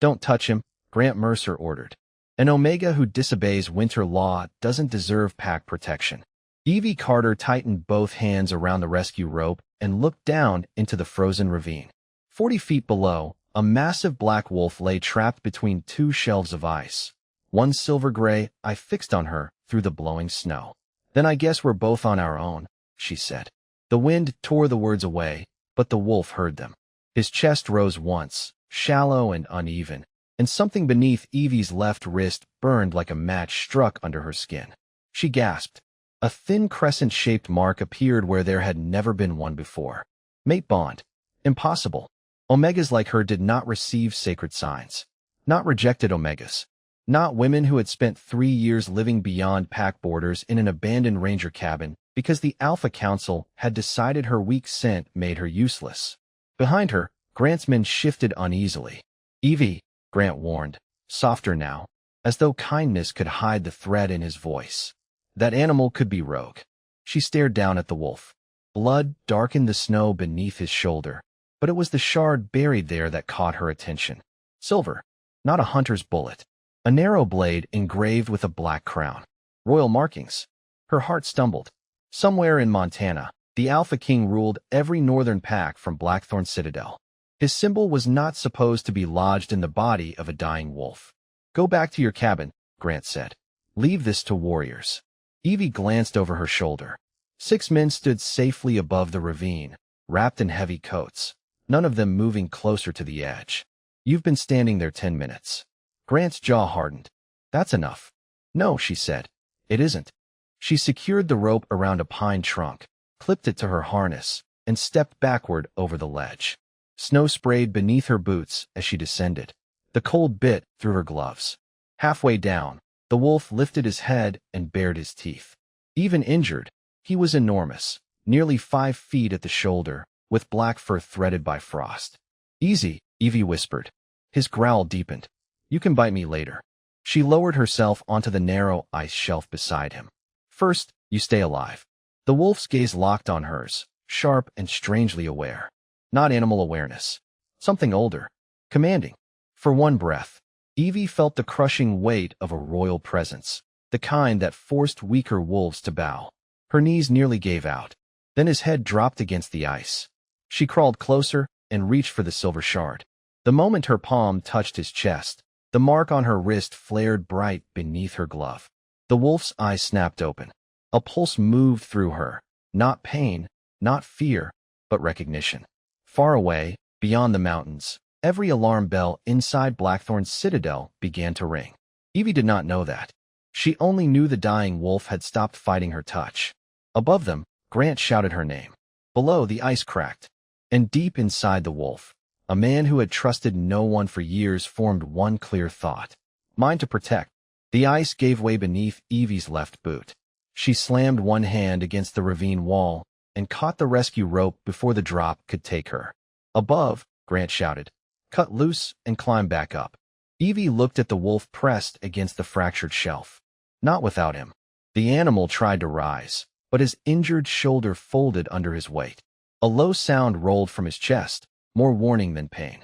Don't touch him, Grant Mercer ordered. An Omega who disobeys winter law doesn't deserve pack protection. Evie Carter tightened both hands around the rescue rope and looked down into the frozen ravine. 40 feet below, a massive black wolf lay trapped between two shelves of ice. One silver gray eye fixed on her through the blowing snow. Then I guess we're both on our own, she said. The wind tore the words away, but the wolf heard them. His chest rose once, shallow and uneven, and something beneath Evie's left wrist burned like a match struck under her skin. She gasped. A thin crescent-shaped mark appeared where there had never been one before. Mate bond. Impossible. Omegas like her did not receive sacred signs. Not rejected Omegas. Not women who had spent 3 years living beyond pack borders in an abandoned ranger cabin because the Alpha Council had decided her weak scent made her useless. Behind her, Grant's men shifted uneasily. Evie, Grant warned, softer now, as though kindness could hide the threat in his voice. That animal could be rogue. She stared down at the wolf. Blood darkened the snow beneath his shoulder, but it was the shard buried there that caught her attention. Silver, not a hunter's bullet. A narrow blade engraved with a black crown. Royal markings. Her heart stumbled. Somewhere in Montana, the Alpha King ruled every northern pack from Blackthorn Citadel. His symbol was not supposed to be lodged in the body of a dying wolf. Go back to your cabin, Grant said. Leave this to warriors. Evie glanced over her shoulder. 6 men stood safely above the ravine, wrapped in heavy coats, none of them moving closer to the edge. You've been standing there 10 minutes. Grant's jaw hardened. That's enough. No, she said. It isn't. She secured the rope around a pine trunk, clipped it to her harness, and stepped backward over the ledge. Snow sprayed beneath her boots as she descended. The cold bit through her gloves. Halfway down, the wolf lifted his head and bared his teeth. Even injured, he was enormous, nearly 5 feet at the shoulder, with black fur threaded by frost. Easy, Evie whispered. His growl deepened. You can bite me later. She lowered herself onto the narrow ice shelf beside him. First, you stay alive. The wolf's gaze locked on hers, sharp and strangely aware. Not animal awareness. Something older. Commanding. For one breath, Evie felt the crushing weight of a royal presence, the kind that forced weaker wolves to bow. Her knees nearly gave out. Then his head dropped against the ice. She crawled closer and reached for the silver shard. The moment her palm touched his chest, the mark on her wrist flared bright beneath her glove. The wolf's eyes snapped open. A pulse moved through her. Not pain, not fear, but recognition. Far away, beyond the mountains, every alarm bell inside Blackthorn's citadel began to ring. Evie did not know that. She only knew the dying wolf had stopped fighting her touch. Above them, Grant shouted her name. Below, the ice cracked. And deep inside the wolf, a man who had trusted no one for years formed one clear thought. Mine to protect. The ice gave way beneath Evie's left boot. She slammed one hand against the ravine wall and caught the rescue rope before the drop could take her. Above, Grant shouted, cut loose and climb back up. Evie looked at the wolf pressed against the fractured shelf. Not without him. The animal tried to rise, but his injured shoulder folded under his weight. A low sound rolled from his chest, more warning than pain.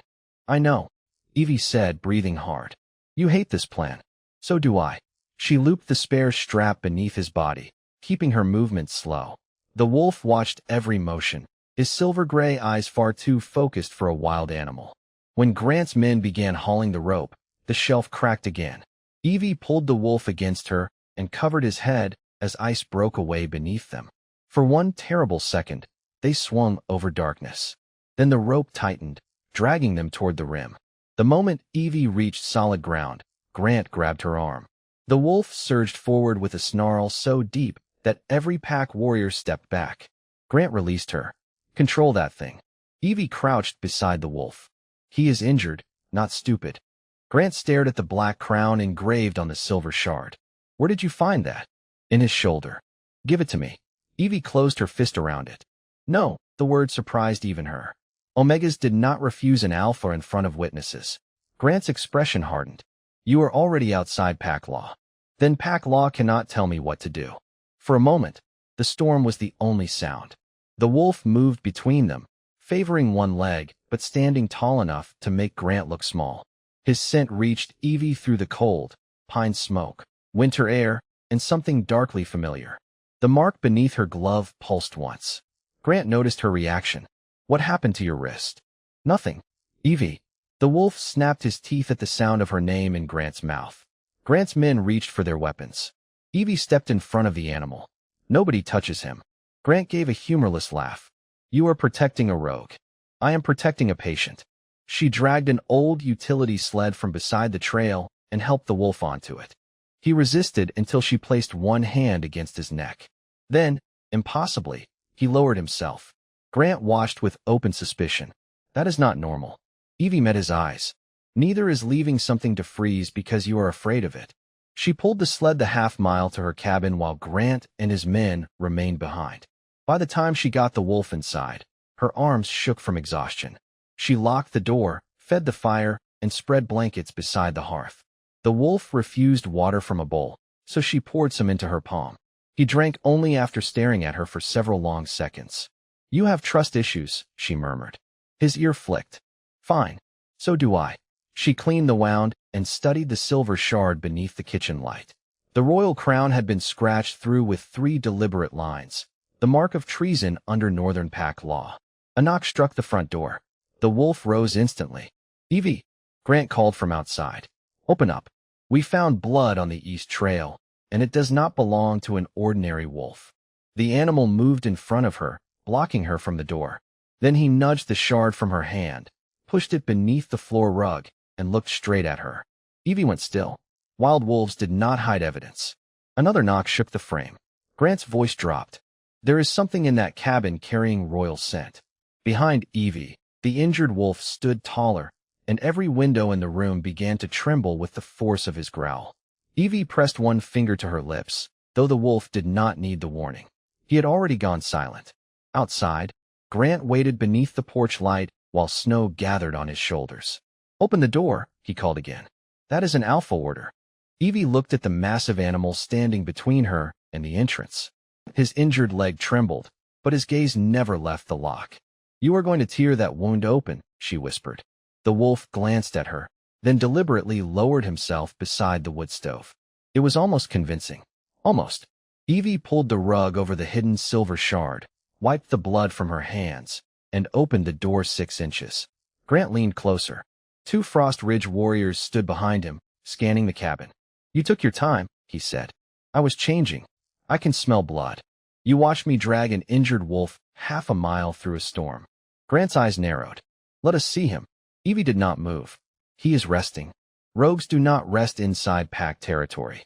I know, Evie said, breathing hard. You hate this plan. So do I. She looped the spare strap beneath his body, keeping her movements slow. The wolf watched every motion, his silver-gray eyes far too focused for a wild animal. When Grant's men began hauling the rope, the shelf cracked again. Evie pulled the wolf against her and covered his head as ice broke away beneath them. For one terrible second, they swung over darkness. Then the rope tightened, dragging them toward the rim. The moment Evie reached solid ground, Grant grabbed her arm. The wolf surged forward with a snarl so deep that every pack warrior stepped back. Grant released her. Control that thing. Evie crouched beside the wolf. He is injured, not stupid. Grant stared at the black crown engraved on the silver shard. Where did you find that? In his shoulder. Give it to me. Evie closed her fist around it. No, the word surprised even her. Omegas did not refuse an alpha in front of witnesses. Grant's expression hardened. You are already outside pack law. Then pack law cannot tell me what to do. For a moment, the storm was the only sound. The wolf moved between them, favoring one leg, but standing tall enough to make Grant look small. His scent reached Evie through the cold, pine smoke, winter air, and something darkly familiar. The mark beneath her glove pulsed once. Grant noticed her reaction. "What happened to your wrist?" "Nothing. Evie." The wolf snapped his teeth at the sound of her name in Grant's mouth. Grant's men reached for their weapons. Evie stepped in front of the animal. "Nobody touches him." Grant gave a humorless laugh. "You are protecting a rogue. I am protecting a patient." She dragged an old utility sled from beside the trail and helped the wolf onto it. He resisted until she placed one hand against his neck. Then, impossibly, he lowered himself. Grant watched with open suspicion. "That is not normal." Evie met his eyes. "Neither is leaving something to freeze because you are afraid of it." She pulled the sled the half-mile to her cabin while Grant and his men remained behind. By the time she got the wolf inside, her arms shook from exhaustion. She locked the door, fed the fire, and spread blankets beside the hearth. The wolf refused water from a bowl, so she poured some into her palm. He drank only after staring at her for several long seconds. "You have trust issues," she murmured. His ear flicked. "Fine. So do I." She cleaned the wound and studied the silver shard beneath the kitchen light. The royal crown had been scratched through with 3 deliberate lines, the mark of treason under Northern Pack law. A knock struck the front door. The wolf rose instantly. "Evie," Grant called from outside. "Open up. We found blood on the East Trail, and it does not belong to an ordinary wolf." The animal moved in front of her, blocking her from the door. Then he nudged the shard from her hand, pushed it beneath the floor rug, and looked straight at her. Evie went still. Wild wolves did not hide evidence. Another knock shook the frame. Grant's voice dropped. "There is something in that cabin carrying royal scent." Behind Evie, the injured wolf stood taller, and every window in the room began to tremble with the force of his growl. Evie pressed one finger to her lips, though the wolf did not need the warning. He had already gone silent. Outside, Grant waited beneath the porch light while snow gathered on his shoulders. "Open the door," he called again. "That is an alpha order." Evie looked at the massive animal standing between her and the entrance. His injured leg trembled, but his gaze never left the lock. "You are going to tear that wound open," she whispered. The wolf glanced at her, then deliberately lowered himself beside the wood stove. It was almost convincing. Almost. Evie pulled the rug over the hidden silver shard, wiped the blood from her hands, and opened the door 6 inches. Grant leaned closer. 2 Frost Ridge warriors stood behind him, scanning the cabin. "You took your time," he said. "I was changing. I can smell blood. You watched me drag an injured wolf half a mile through a storm." Grant's eyes narrowed. "Let us see him." Evie did not move. "He is resting. Rogues do not rest inside pack territory.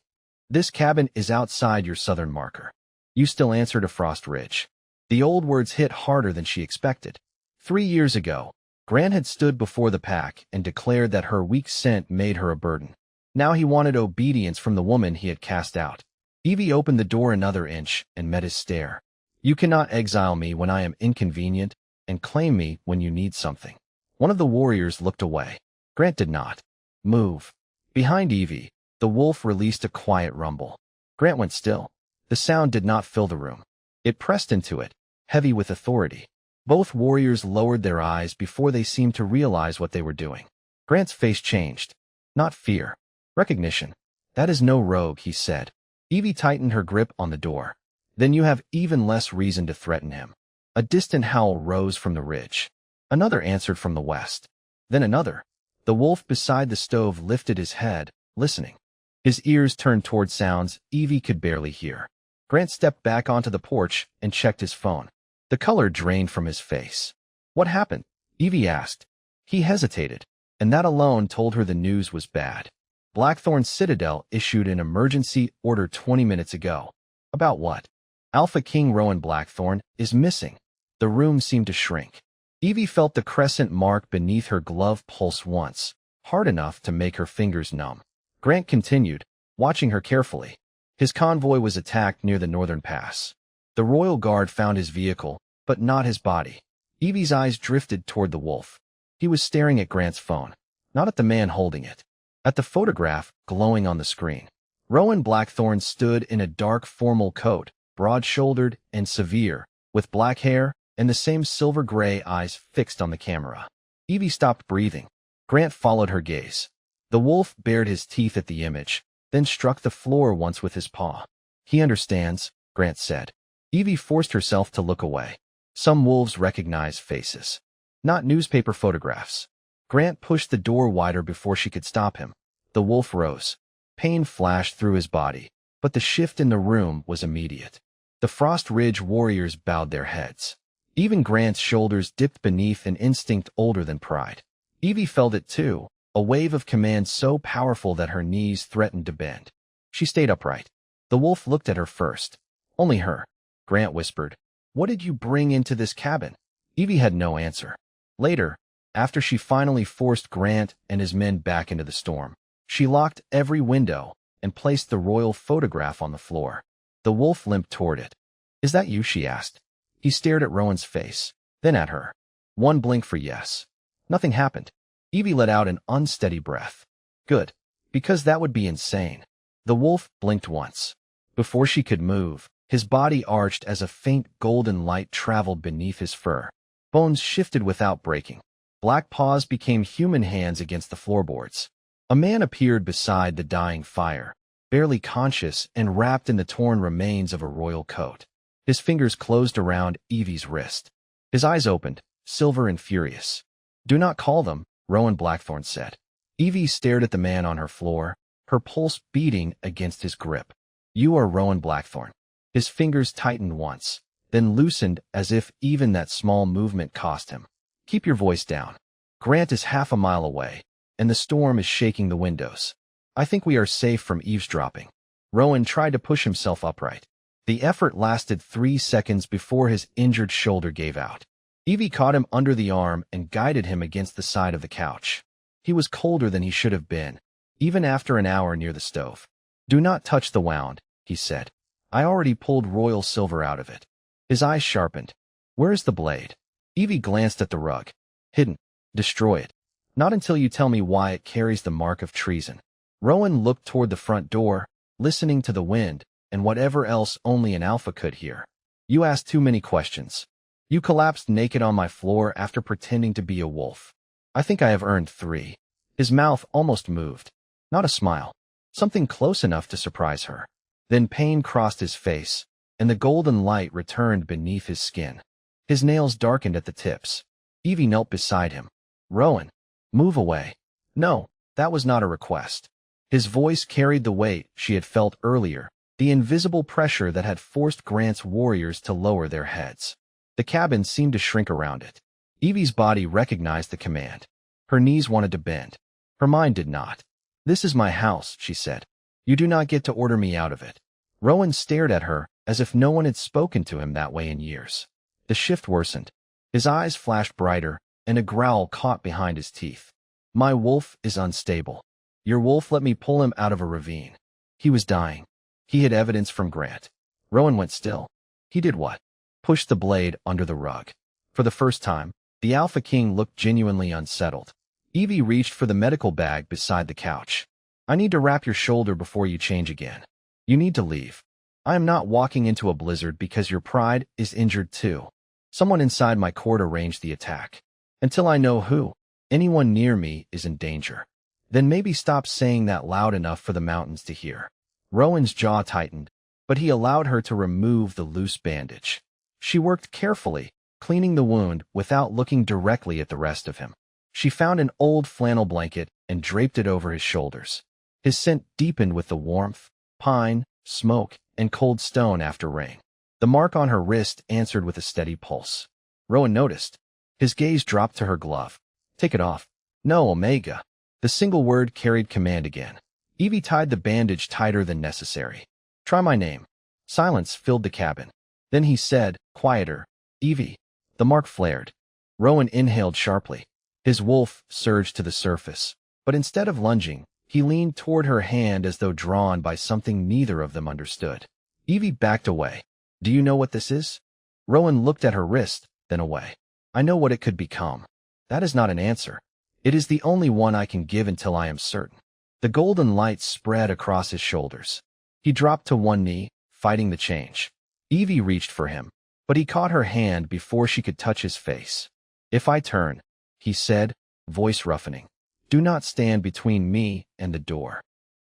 This cabin is outside your southern marker. You still answer to Frost Ridge." The old words hit harder than she expected. 3 years ago, Grant had stood before the pack and declared that her weak scent made her a burden. Now he wanted obedience from the woman he had cast out. Evie opened the door another inch and met his stare. "You cannot exile me when I am inconvenient and claim me when you need something." One of the warriors looked away. Grant did not move. Behind Evie, the wolf released a quiet rumble. Grant went still. The sound did not fill the room. It pressed into it, heavy with authority. Both warriors lowered their eyes before they seemed to realize what they were doing. Grant's face changed. Not fear. Recognition. "That is no rogue," he said. Evie tightened her grip on the door. "Then you have even less reason to threaten him." A distant howl rose from the ridge. Another answered from the west. Then another. The wolf beside the stove lifted his head, listening. His ears turned toward sounds Evie could barely hear. Grant stepped back onto the porch and checked his phone. The color drained from his face. "What happened?" Evie asked. He hesitated, and that alone told her the news was bad. Blackthorn Citadel issued an emergency order 20 minutes ago. About what? Alpha King Rowan Blackthorn is missing. The room seemed to shrink. Evie felt the crescent mark beneath her glove pulse once, hard enough to make her fingers numb. Grant continued, watching her carefully. His convoy was attacked near the northern pass. The Royal Guard found his vehicle, but not his body. Evie's eyes drifted toward the wolf. He was staring at Grant's phone, not at the man holding it, at the photograph glowing on the screen. Rowan Blackthorn stood in a dark formal coat, broad-shouldered and severe, with black hair and the same silver-gray eyes fixed on the camera. Evie stopped breathing. Grant followed her gaze. The wolf bared his teeth at the image, then struck the floor once with his paw. He understands, Grant said. Evie forced herself to look away. Some wolves recognize faces, not newspaper photographs. Grant pushed the door wider before she could stop him. The wolf rose. Pain flashed through his body, but the shift in the room was immediate. The Frost Ridge warriors bowed their heads. Even Grant's shoulders dipped beneath an instinct older than pride. Evie felt it too, a wave of command so powerful that her knees threatened to bend. She stayed upright. The wolf looked at her first. Only her. Grant whispered, "What did you bring into this cabin?" Evie had no answer. Later, after she finally forced Grant and his men back into the storm, she locked every window and placed the royal photograph on the floor. The wolf limped toward it. "Is that you?" she asked. He stared at Rowan's face, then at her. One blink for yes. Nothing happened. Evie let out an unsteady breath. Good, because that would be insane. The wolf blinked once. Before she could move, his body arched as a faint golden light traveled beneath his fur. Bones shifted without breaking. Black paws became human hands against the floorboards. A man appeared beside the dying fire, barely conscious and wrapped in the torn remains of a royal coat. His fingers closed around Evie's wrist. His eyes opened, silver and furious. "Do not call them," Rowan Blackthorn said. Evie stared at the man on her floor, her pulse beating against his grip. "You are Rowan Blackthorn." His fingers tightened once, then loosened as if even that small movement cost him. "Keep your voice down. Grant is half a mile away, and the storm is shaking the windows. I think we are safe from eavesdropping." Rowan tried to push himself upright. The effort lasted 3 seconds before his injured shoulder gave out. Evie caught him under the arm and guided him against the side of the couch. He was colder than he should have been, even after an hour near the stove. "Do not touch the wound," he said. "I already pulled royal silver out of it." His eyes sharpened. "Where is the blade?" Evie glanced at the rug. "Hidden. Destroy it. Not until you tell me why it carries the mark of treason." Rowan looked toward the front door, listening to the wind and whatever else only an alpha could hear. "You asked too many questions. You collapsed naked on my floor after pretending to be a wolf. I think I have earned 3. His mouth almost moved. Not a smile. Something close enough to surprise her. Then pain crossed his face, and the golden light returned beneath his skin. His nails darkened at the tips. Evie knelt beside him. "Rowan, move away." "No, that was not a request." His voice carried the weight she had felt earlier, the invisible pressure that had forced Grant's warriors to lower their heads. The cabin seemed to shrink around it. Evie's body recognized the command. Her knees wanted to bend. Her mind did not. "This is my house," she said. "You do not get to order me out of it." Rowan stared at her as if no one had spoken to him that way in years. The shift worsened. His eyes flashed brighter, and a growl caught behind his teeth. "My wolf is unstable. Your wolf let me pull him out of a ravine. He was dying. He had evidence from Grant." Rowan went still. "He did what?" "Pushed the blade under the rug." For the first time, the Alpha King looked genuinely unsettled. Evie reached for the medical bag beside the couch. "I need to wrap your shoulder before you change again. You need to leave. I am not walking into a blizzard because your pride is injured too. Someone inside my court arranged the attack. Until I know who, anyone near me is in danger." "Then maybe stop saying that loud enough for the mountains to hear." Rowan's jaw tightened, but he allowed her to remove the loose bandage. She worked carefully, cleaning the wound without looking directly at the rest of him. She found an old flannel blanket and draped it over his shoulders. His scent deepened with the warmth, pine, smoke, and cold stone after rain. The mark on her wrist answered with a steady pulse. Rowan noticed. His gaze dropped to her glove. "Take it off." "No, Omega." The single word carried command again. Evie tied the bandage tighter than necessary. "Try my name." Silence filled the cabin. Then he said, quieter, "Evie." The mark flared. Rowan inhaled sharply. His wolf surged to the surface, but instead of lunging, he leaned toward her hand as though drawn by something neither of them understood. Evie backed away. "Do you know what this is?" Rowan looked at her wrist, then away. "I know what it could become." "That is not an answer. It is the only one I can give until I am certain." The golden light spread across his shoulders. He dropped to one knee, fighting the change. Evie reached for him, but he caught her hand before she could touch his face. "If I turn," he said, voice roughening, Do not stand between me and the door.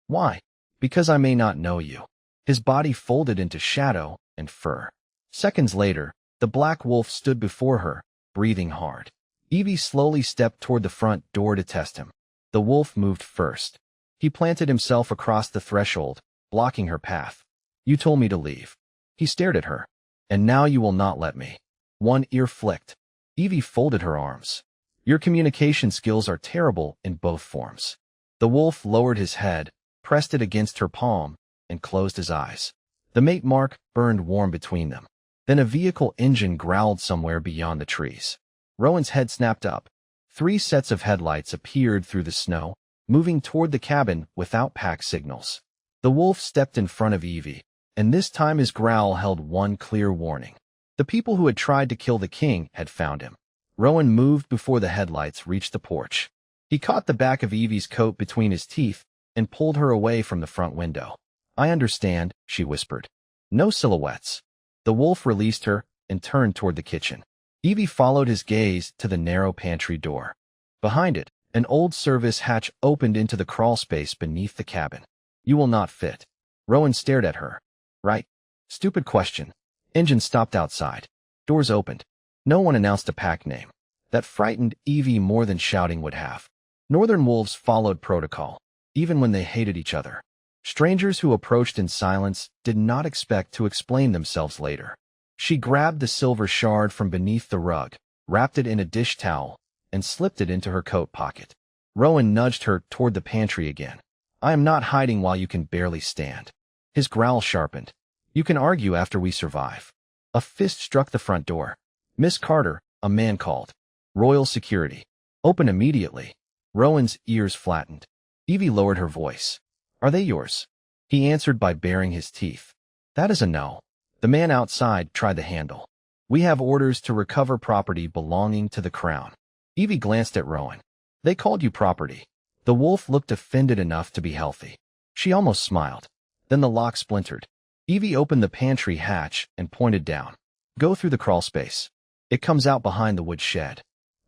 Why? Because I may not know you. His body folded into shadow and fur. Seconds later, the black wolf stood before her, breathing hard. Evie slowly stepped toward the front door to test him. The wolf moved first. He planted himself across the threshold, blocking her path. You told me to leave. He stared at her. And now you will not let me. One ear flicked. Evie folded her arms. Your communication skills are terrible in both forms. The wolf lowered his head, pressed it against her palm, and closed his eyes. The mate mark burned warm between them. Then a vehicle engine growled somewhere beyond the trees. Rowan's head snapped up. 3 sets of headlights appeared through the snow, moving toward the cabin without pack signals. The wolf stepped in front of Evie, and this time his growl held one clear warning. The people who had tried to kill the king had found him. Rowan moved before the headlights reached the porch. He caught the back of Evie's coat between his teeth and pulled her away from the front window. I understand, she whispered. No silhouettes. The wolf released her and turned toward the kitchen. Evie followed his gaze to the narrow pantry door. Behind it, an old service hatch opened into the crawl space beneath the cabin. You will not fit. Rowan stared at her. Right? Stupid question. Engine stopped outside. Doors opened. No one announced a pack name. That frightened Evie more than shouting would have. Northern wolves followed protocol, even when they hated each other. Strangers who approached in silence did not expect to explain themselves later. She grabbed the silver shard from beneath the rug, wrapped it in a dish towel, and slipped it into her coat pocket. Rowan nudged her toward the pantry again. I am not hiding while you can barely stand. His growl sharpened. You can argue after we survive. A fist struck the front door. Miss Carter, a man called. Royal security. Open immediately. Rowan's ears flattened. Evie lowered her voice. Are they yours? He answered by baring his teeth. That is a no. The man outside tried the handle. We have orders to recover property belonging to the crown. Evie glanced at Rowan. They called you property. The wolf looked offended enough to be healthy. She almost smiled. Then the lock splintered. Evie opened the pantry hatch and pointed down. Go through the crawl space. It comes out behind the wood shed.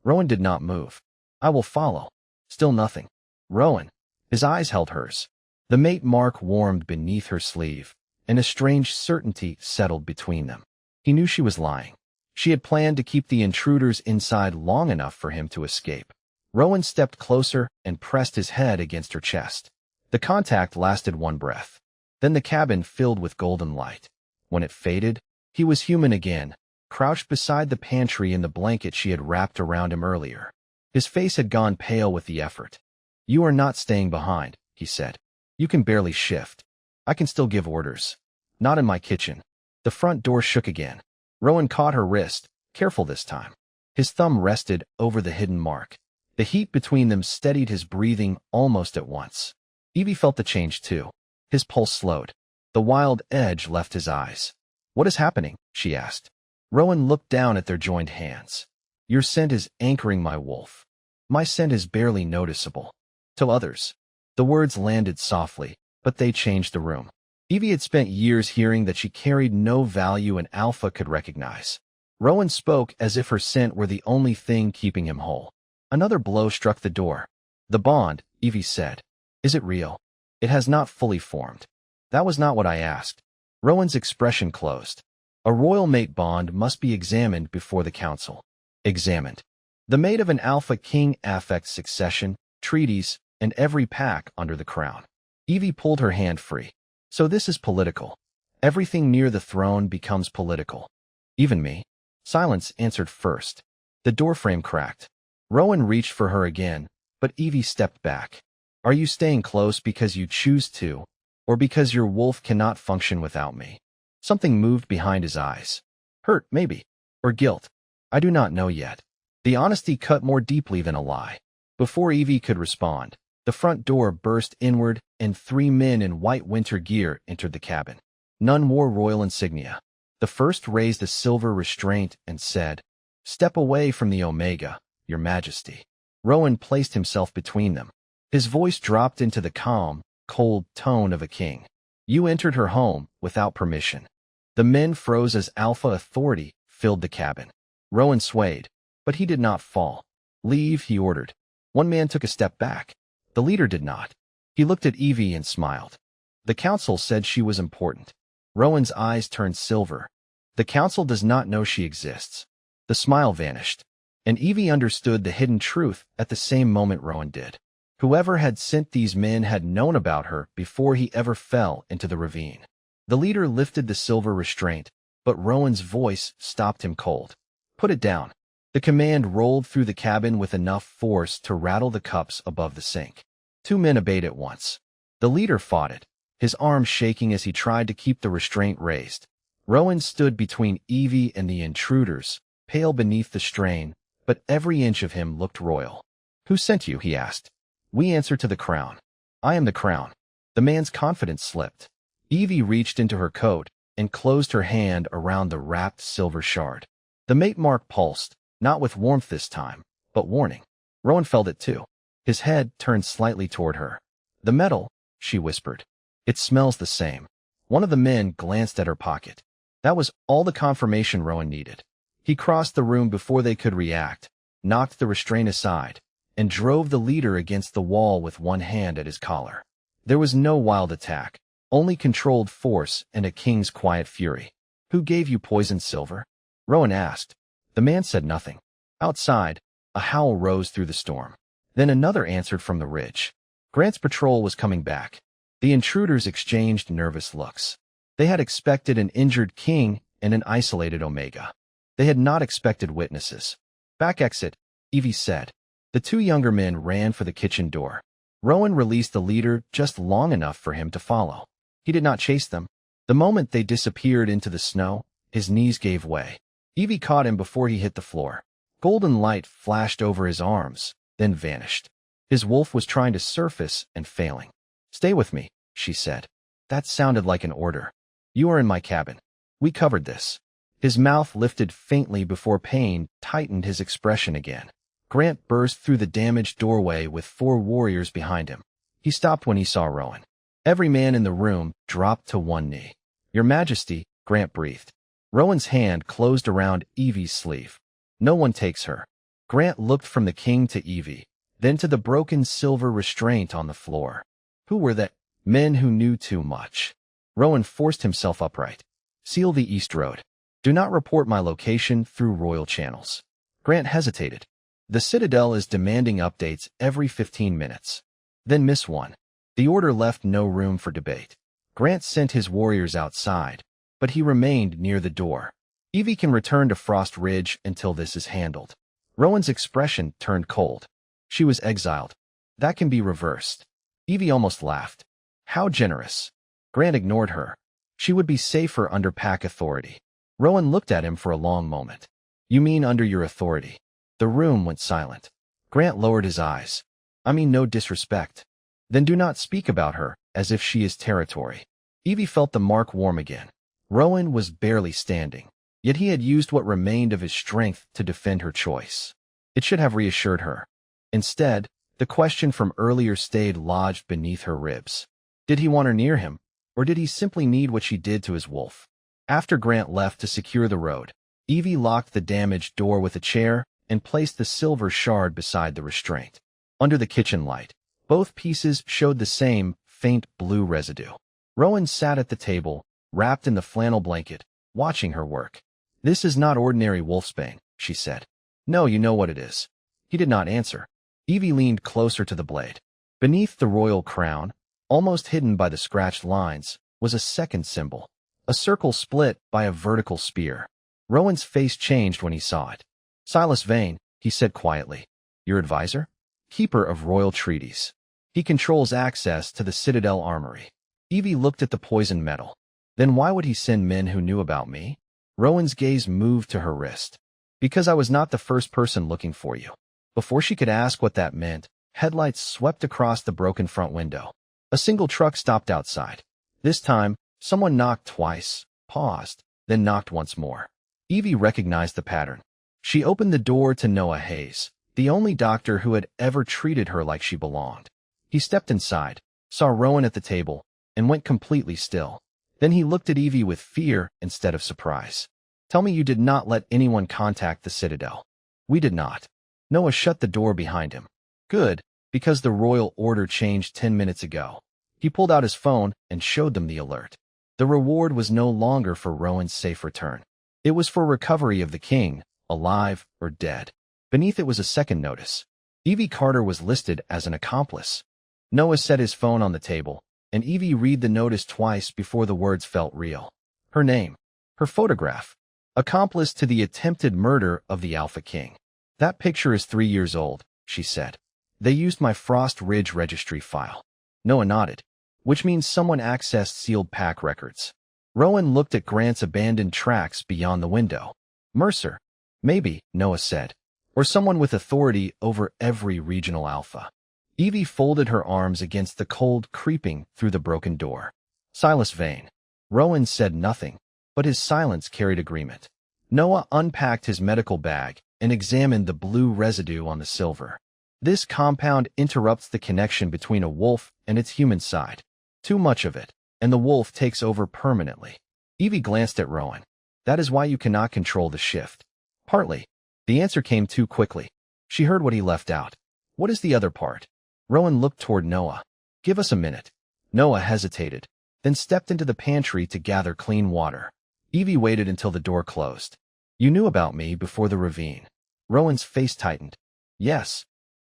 Rowan did not move. I will follow. Still nothing. Rowan. His eyes held hers. The mate mark warmed beneath her sleeve, and a strange certainty settled between them. He knew she was lying. She had planned to keep the intruders inside long enough for him to escape. Rowan stepped closer and pressed his head against her chest. The contact lasted one breath. Then the cabin filled with golden light. When it faded, he was human again, crouched beside the pantry in the blanket she had wrapped around him earlier. His face had gone pale with the effort. You are not staying behind, he said. You can barely shift. I can still give orders. Not in my kitchen. The front door shook again. Rowan caught her wrist, careful this time. His thumb rested over the hidden mark. The heat between them steadied his breathing almost at once. Evie felt the change too. His pulse slowed. The wild edge left his eyes. What is happening? She asked. Rowan looked down at their joined hands. Your scent is anchoring my wolf. My scent is barely noticeable. To others. The words landed softly, but they changed the room. Evie had spent years hearing that she carried no value and Alpha could recognize. Rowan spoke as if her scent were the only thing keeping him whole. Another blow struck the door. The bond, Evie said. Is it real? It has not fully formed. That was not what I asked. Rowan's expression closed. A royal mate bond must be examined before the council. Examined. The mate of an Alpha king affects succession, treaties, and every pack under the crown. Evie pulled her hand free. So this is political. Everything near the throne becomes political. Even me. Silence answered first. The doorframe cracked. Rowan reached for her again, but Evie stepped back. Are you staying close because you choose to, or because your wolf cannot function without me? Something moved behind his eyes. Hurt, maybe. Or guilt. I do not know yet. The honesty cut more deeply than a lie. Before Evie could respond, the front door burst inward and 3 men in white winter gear entered the cabin. None wore royal insignia. The first raised a silver restraint and said, Step away from the Omega, your majesty. Rowan placed himself between them. His voice dropped into the calm, cold tone of a king. You entered her home without permission. The men froze as Alpha authority filled the cabin. Rowan swayed, but he did not fall. Leave, he ordered. One man took a step back. The leader did not. He looked at Evie and smiled. The council said she was important. Rowan's eyes turned silver. The council does not know she exists. The smile vanished, and Evie understood the hidden truth at the same moment Rowan did. Whoever had sent these men had known about her before he ever fell into the ravine. The leader lifted the silver restraint, but Rowan's voice stopped him cold. Put it down. The command rolled through the cabin with enough force to rattle the cups above the sink. Two men obeyed at once. The leader fought it, his arms shaking as he tried to keep the restraint raised. Rowan stood between Evie and the intruders, pale beneath the strain, but every inch of him looked royal. Who sent you? He asked. We answer to the crown. I am the crown. The man's confidence slipped. Evie reached into her coat and closed her hand around the wrapped silver shard. The mate mark pulsed, not with warmth this time, but warning. Rowan felt it too. His head turned slightly toward her. The metal, she whispered. It smells the same. One of the men glanced at her pocket. That was all the confirmation Rowan needed. He crossed the room before they could react, knocked the restraint aside, and drove the leader against the wall with one hand at his collar. There was no wild attack, only controlled force and a king's quiet fury. Who gave you poisoned silver? Rowan asked. The man said nothing. Outside, a howl rose through the storm. Then another answered from the ridge. Grant's patrol was coming back. The intruders exchanged nervous looks. They had expected an injured king and an isolated Omega. They had not expected witnesses. Back exit, Evie said. The two younger men ran for the kitchen door. Rowan released the leader just long enough for him to follow. He did not chase them. The moment they disappeared into the snow, his knees gave way. Evie caught him before he hit the floor. Golden light flashed over his arms, then vanished. His wolf was trying to surface and failing. Stay with me, she said. That sounded like an order. You are in my cabin. We covered this. His mouth lifted faintly before pain tightened his expression again. Grant burst through the damaged doorway with 4 warriors behind him. He stopped when he saw Rowan. Every man in the room dropped to one knee. Your Majesty, Grant breathed. Rowan's hand closed around Evie's sleeve. No one takes her. Grant looked from the king to Evie, then to the broken silver restraint on the floor. Who were they? Men who knew too much. Rowan forced himself upright. Seal the east road. Do not report my location through royal channels. Grant hesitated. The Citadel is demanding updates every 15 minutes. Then miss one. The order left no room for debate. Grant sent his warriors outside, but he remained near the door. Evie can return to Frost Ridge until this is handled. Rowan's expression turned cold. She was exiled. That can be reversed. Evie almost laughed. How generous. Grant ignored her. She would be safer under pack authority. Rowan looked at him for a long moment. You mean under your authority? The room went silent. Grant lowered his eyes. I mean no disrespect. Then do not speak about her as if she is territory. Evie felt the mark warm again. Rowan was barely standing, yet he had used what remained of his strength to defend her choice. It should have reassured her. Instead, the question from earlier stayed lodged beneath her ribs. Did he want her near him, or did he simply need what she did to his wolf? After Grant left to secure the road, Evie locked the damaged door with a chair and placed the silver shard beside the restraint. Under the kitchen light, both pieces showed the same faint blue residue. Rowan sat at the table, wrapped in the flannel blanket, watching her work. This is not ordinary wolfsbane, she said. No, you know what it is. He did not answer. Evie leaned closer to the blade. Beneath the royal crown, almost hidden by the scratched lines, was a second symbol. A circle split by a vertical spear. Rowan's face changed when he saw it. Silas Vane, he said quietly. Your advisor? Keeper of royal treaties. He controls access to the Citadel armory. Evie looked at the poisoned metal. Then why would he send men who knew about me? Rowan's gaze moved to her wrist. Because I was not the first person looking for you. Before she could ask what that meant, headlights swept across the broken front window. A single truck stopped outside. This time, someone knocked twice, paused, then knocked once more. Evie recognized the pattern. She opened the door to Noah Hayes, the only doctor who had ever treated her like she belonged. He stepped inside, saw Rowan at the table, and went completely still. Then he looked at Evie with fear instead of surprise. Tell me you did not let anyone contact the Citadel. We did not. Noah shut the door behind him. Good, because the royal order changed 10 minutes ago. He pulled out his phone and showed them the alert. The reward was no longer for Rowan's safe return. It was for recovery of the king, alive or dead. Beneath it was a second notice. Evie Carter was listed as an accomplice. Noah set his phone on the table, and Evie read the notice twice before the words felt real. Her name. Her photograph. Accomplice to the attempted murder of the Alpha King. That picture is 3 years old, she said. They used my Frost Ridge registry file. Noah nodded, which means someone accessed sealed pack records. Rowan looked at Grant's abandoned tracks beyond the window. Mercer. Maybe, Noah said. Or someone with authority over every regional alpha. Evie folded her arms against the cold creeping through the broken door. Silas Vane. Rowan said nothing, but his silence carried agreement. Noah unpacked his medical bag and examined the blue residue on the silver. This compound interrupts the connection between a wolf and its human side. Too much of it, and the wolf takes over permanently. Evie glanced at Rowan. That is why you cannot control the shift. Partly. The answer came too quickly. She heard what he left out. What is the other part? Rowan looked toward Noah. Give us a minute. Noah hesitated, then stepped into the pantry to gather clean water. Evie waited until the door closed. You knew about me before the ravine. Rowan's face tightened. Yes.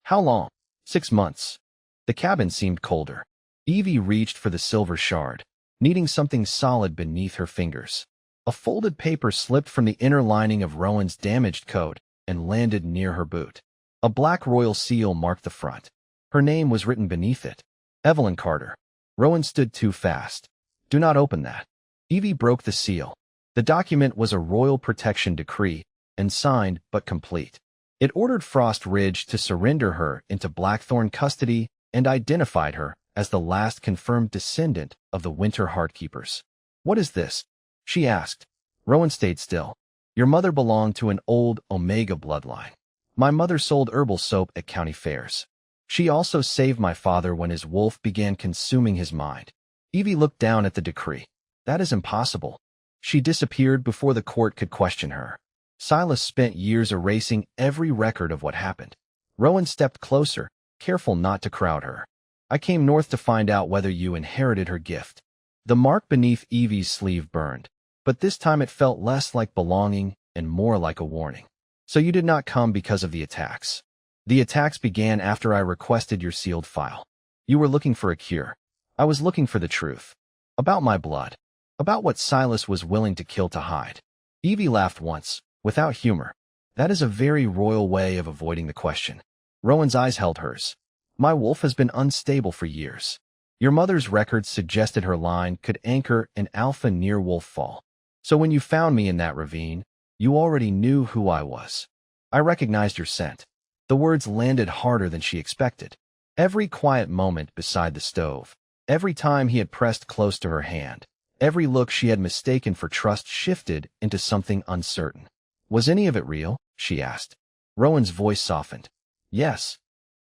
How long? 6 months. The cabin seemed colder. Evie reached for the silver shard, needing something solid beneath her fingers. A folded paper slipped from the inner lining of Rowan's damaged coat and landed near her boot. A black royal seal marked the front. Her name was written beneath it. Evelyn Carter. Rowan stood too fast. Do not open that. Evie broke the seal. The document was a royal protection decree, and signed but complete. It ordered Frost Ridge to surrender her into Blackthorn custody and identified her as the last confirmed descendant of the Winter Heartkeepers. What is this? She asked. Rowan stayed still. Your mother belonged to an old Omega bloodline. My mother sold herbal soap at county fairs. She also saved my father when his wolf began consuming his mind. Evie looked down at the decree. That is impossible. She disappeared before the court could question her. Silas spent years erasing every record of what happened. Rowan stepped closer, careful not to crowd her. I came north to find out whether you inherited her gift. The mark beneath Evie's sleeve burned, but this time it felt less like belonging and more like a warning. So you did not come because of the attacks. The attacks began after I requested your sealed file. You were looking for a cure. I was looking for the truth. About my blood. About what Silas was willing to kill to hide. Evie laughed once, without humor. That is a very royal way of avoiding the question. Rowan's eyes held hers. My wolf has been unstable for years. Your mother's records suggested her line could anchor an alpha near Wolffall. So when you found me in that ravine, you already knew who I was. I recognized your scent. The words landed harder than she expected. Every quiet moment beside the stove, every time he had pressed close to her hand, every look she had mistaken for trust shifted into something uncertain. Was any of it real? She asked. Rowan's voice softened. Yes.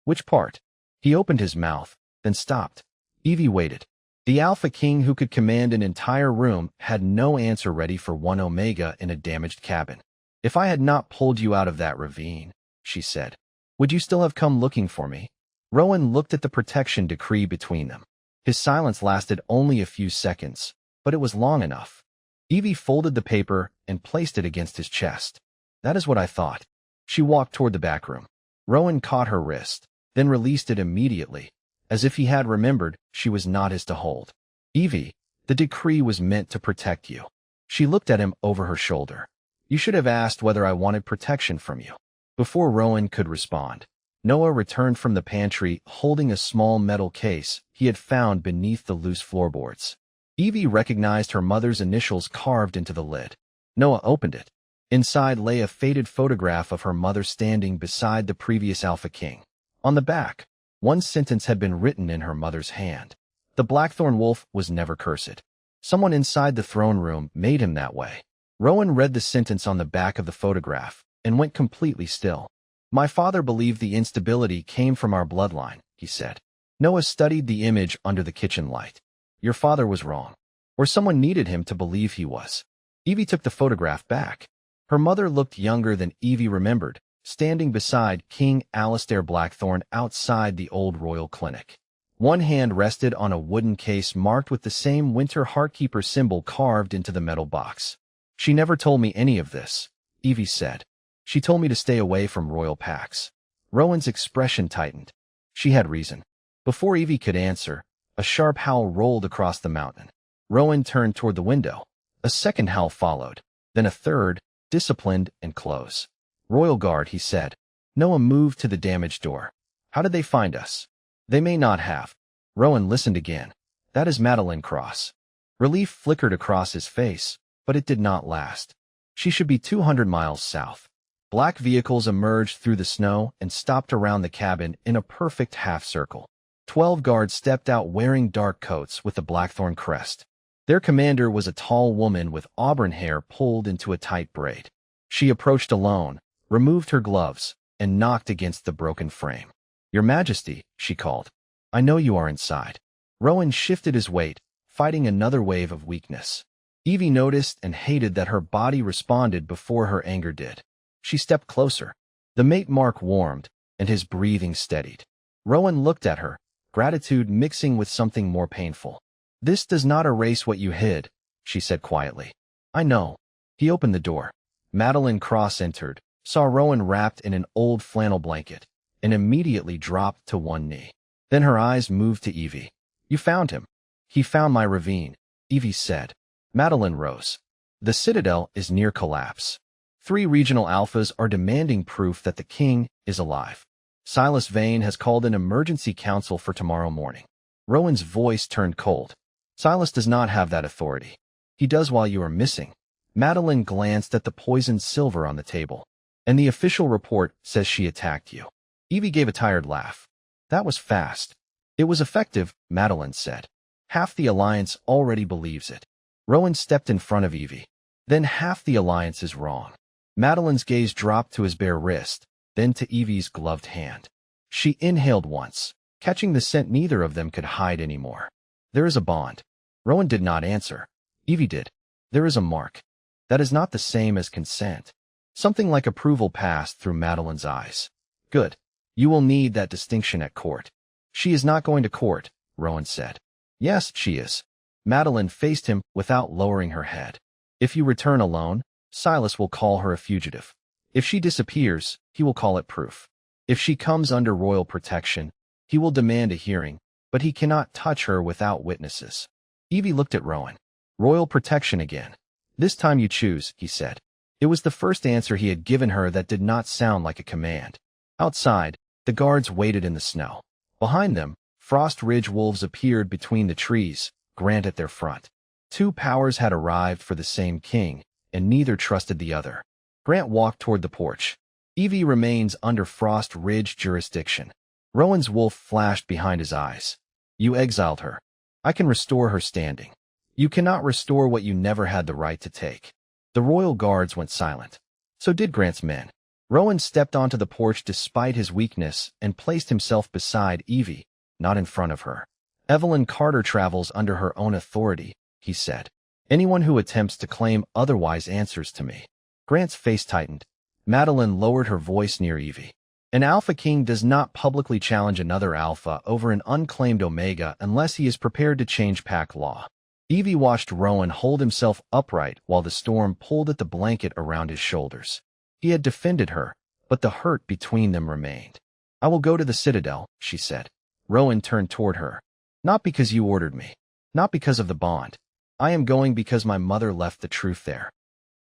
Which part? He opened his mouth, then stopped. Evie waited. The Alpha King who could command an entire room had no answer ready for one Omega in a damaged cabin. If I had not pulled you out of that ravine, she said, would you still have come looking for me? Rowan looked at the protection decree between them. His silence lasted only a few seconds, but it was long enough. Evie folded the paper and placed it against his chest. That is what I thought. She walked toward the back room. Rowan caught her wrist, then released it immediately, as if he had remembered she was not his to hold. Evie, the decree was meant to protect you. She looked at him over her shoulder. You should have asked whether I wanted protection from you. Before Rowan could respond, Noah returned from the pantry holding a small metal case he had found beneath the loose floorboards. Evie recognized her mother's initials carved into the lid. Noah opened it. Inside lay a faded photograph of her mother standing beside the previous Alpha King. On the back, one sentence had been written in her mother's hand. The Blackthorn wolf was never cursed. Someone inside the throne room made him that way. Rowan read the sentence on the back of the photograph and went completely still. My father believed the instability came from our bloodline, he said. Noah studied the image under the kitchen light. Your father was wrong. Or someone needed him to believe he was. Evie took the photograph back. Her mother looked younger than Evie remembered, standing beside King Alistair Blackthorne outside the old royal clinic. One hand rested on a wooden case marked with the same Winter Heartkeeper symbol carved into the metal box. "She never told me any of this," Evie said. "She told me to stay away from royal packs." Rowan's expression tightened. She had reason. Before Evie could answer, a sharp howl rolled across the mountain. Rowan turned toward the window. A second howl followed, then a third, disciplined and close. "Royal Guard," he said. Noah moved to the damaged door. "How did they find us?" "They may not have." Rowan listened again. "That is Madeline Cross." Relief flickered across his face, but it did not last. "She should be 200 miles south." Black vehicles emerged through the snow and stopped around the cabin in a perfect half-circle. 12 guards stepped out wearing dark coats with the Blackthorn crest. Their commander was a tall woman with auburn hair pulled into a tight braid. She approached alone, removed her gloves, and knocked against the broken frame. "Your Majesty," she called. "I know you are inside." Rowan shifted his weight, fighting another wave of weakness. Evie noticed and hated that her body responded before her anger did. She stepped closer. The mate mark warmed, and his breathing steadied. Rowan looked at her, gratitude mixing with something more painful. "This does not erase what you hid," she said quietly. "I know." He opened the door. Madeline Cross entered, saw Rowan wrapped in an old flannel blanket, and immediately dropped to one knee. Then her eyes moved to Evie. "You found him." "He found my ravine," Evie said. Madeline rose. "The Citadel is near collapse. 3 regional alphas are demanding proof that the king is alive. Silas Vane has called an emergency council for tomorrow morning." Rowan's voice turned cold. "Silas does not have that authority. He does while you are missing." Madeline glanced at the poisoned silver on the table. "And the official report says she attacked you." Evie gave a tired laugh. "That was fast." "It was effective," Madeline said. "Half the Alliance already believes it." Rowan stepped in front of Evie. "Then half the Alliance is wrong." Madeline's gaze dropped to his bare wrist, then to Evie's gloved hand. She inhaled once, catching the scent neither of them could hide anymore. "There is a bond." Rowan did not answer. Evie did. "There is a mark." "That is not the same as consent." Something like approval passed through Madeline's eyes. "Good. You will need that distinction at court." "She is not going to court," Rowan said. "Yes, she is." Madeline faced him without lowering her head. "If you return alone, Silas will call her a fugitive. If she disappears, he will call it proof. If she comes under royal protection, he will demand a hearing, but he cannot touch her without witnesses." Evie looked at Rowan. "Royal protection again. This time you choose," he said. It was the first answer he had given her that did not sound like a command. Outside, the guards waited in the snow. Behind them, Frost Ridge wolves appeared between the trees, Grant at their front. 2 powers had arrived for the same king, and neither trusted the other. Grant walked toward the porch. "Evie remains under Frost Ridge jurisdiction." Rowan's wolf flashed behind his eyes. "You exiled her. I can restore her standing. You cannot restore what you never had the right to take." The royal guards went silent. So did Grant's men. Rowan stepped onto the porch despite his weakness and placed himself beside Evie, not in front of her. "Evelyn Carter travels under her own authority," he said. "Anyone who attempts to claim otherwise answers to me." Grant's face tightened. Madeline lowered her voice near Evie. "An Alpha King does not publicly challenge another Alpha over an unclaimed Omega unless he is prepared to change pack law." Evie watched Rowan hold himself upright while the storm pulled at the blanket around his shoulders. He had defended her, but the hurt between them remained. "I will go to the Citadel," she said. Rowan turned toward her. "Not because you ordered me. Not because of the bond. I am going because my mother left the truth there."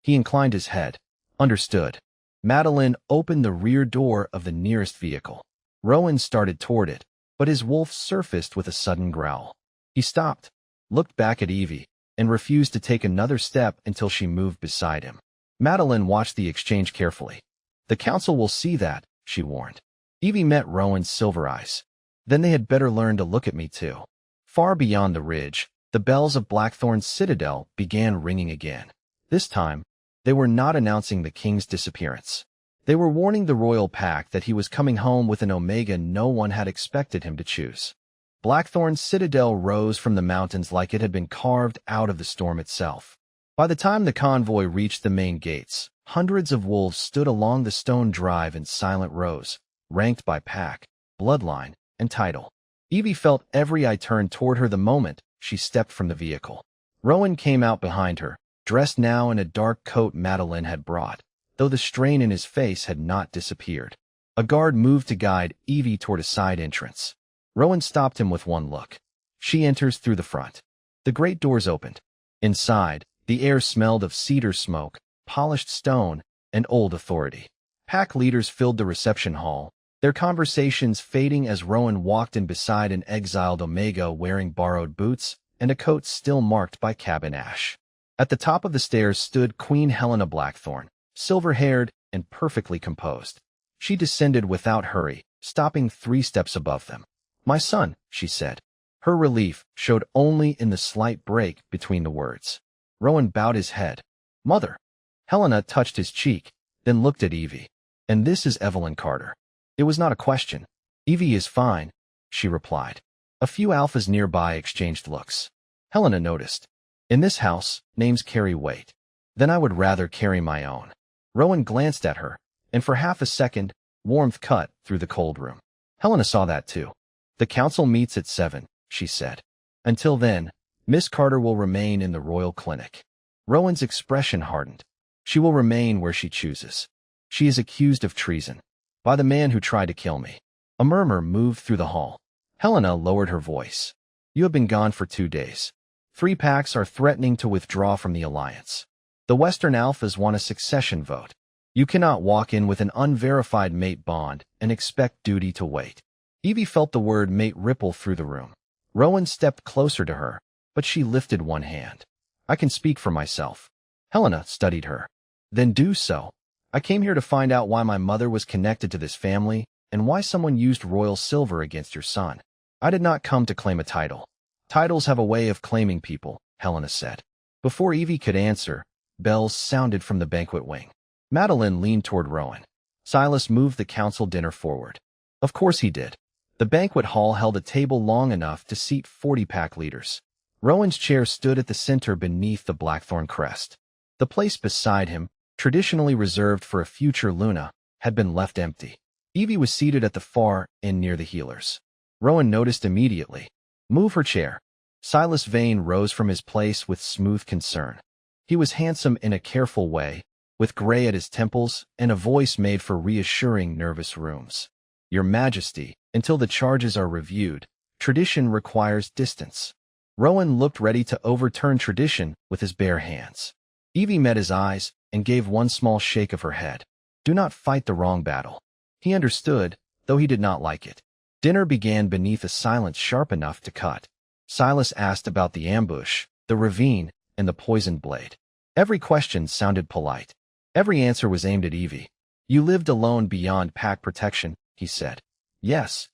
He inclined his head. "Understood." Madeline opened the rear door of the nearest vehicle. Rowan started toward it, but his wolf surfaced with a sudden growl. He stopped, looked back at Evie, and refused to take another step until she moved beside him. Madeline watched the exchange carefully. "The council will see that," she warned. Evie met Rowan's silver eyes. "Then they had better learn to look at me too." Far beyond the ridge, the bells of Blackthorn's citadel began ringing again. This time, they were not announcing the king's disappearance. They were warning the royal pack that he was coming home with an Omega no one had expected him to choose. Blackthorn's citadel rose from the mountains like it had been carved out of the storm itself. By the time the convoy reached the main gates, Hundreds of wolves stood along the stone drive in silent rows, ranked by pack, bloodline, and title. Evie felt every eye turn toward her the moment she stepped from the vehicle. Rowan came out behind her, dressed now in a dark coat Madeline had brought, though the strain in his face had not disappeared. A guard moved to guide Evie toward a side entrance. Rowan stopped him with one look. She enters through the front. The great doors opened. Inside, the air smelled of cedar smoke, polished stone, and old authority. Pack leaders filled the reception hall, their conversations fading as Rowan walked in beside an exiled Omega wearing borrowed boots and a coat still marked by cabin ash. At the top of the stairs stood Queen Helena Blackthorn, silver-haired and perfectly composed. She descended without hurry, stopping 3 steps above them. "My son," she said. Her relief showed only in the slight break between the words. Rowan bowed his head. "Mother." Helena touched his cheek, then looked at Evie. "And this is Evelyn Carter." It was not a question. "Evie is fine," she replied. A few alphas nearby exchanged looks. Helena noticed. "In this house, names carry weight. Then I would rather carry my own." Rowan glanced at her, and for half a second, warmth cut through the cold room. Helena saw that too. "The council meets at 7, she said. "Until then, Miss Carter will remain in the royal clinic." Rowan's expression hardened. "She will remain where she chooses. She is accused of treason. By the man who tried to kill me." A murmur moved through the hall. Helena lowered her voice. "You have been gone for 2 days. 3 packs are threatening to withdraw from the alliance. The Western Alphas want a succession vote. You cannot walk in with an unverified mate bond and expect duty to wait." Evie felt the word mate ripple through the room. Rowan stepped closer to her, but she lifted one hand. "I can speak for myself." Helena studied her. "Then do so. I came here to find out why my mother was connected to this family and why someone used royal silver against your son. I did not come to claim a title." "Titles have a way of claiming people," Helena said. Before Evie could answer, bells sounded from the banquet wing. Madeline leaned toward Rowan. "Silas moved the council dinner forward." Of course he did. The banquet hall held a table long enough to seat 40 pack leaders. Rowan's chair stood at the center beneath the blackthorn crest. The place beside him, traditionally reserved for a future Luna, had been left empty. Evie was seated at the far end near the healers. Rowan noticed immediately. "Move her chair." Silas Vane rose from his place with smooth concern. He was handsome in a careful way, with gray at his temples and a voice made for reassuring nervous rooms. "Your Majesty, until the charges are reviewed, tradition requires distance." Rowan looked ready to overturn tradition with his bare hands. Evie met his eyes and gave one small shake of her head. "Do not fight the wrong battle." He understood, though he did not like it. Dinner began beneath a silence sharp enough to cut. Silas asked about the ambush, the ravine, and the poisoned blade. Every question sounded polite. Every answer was aimed at Evie. "You lived alone beyond pack protection," he said. "Yes.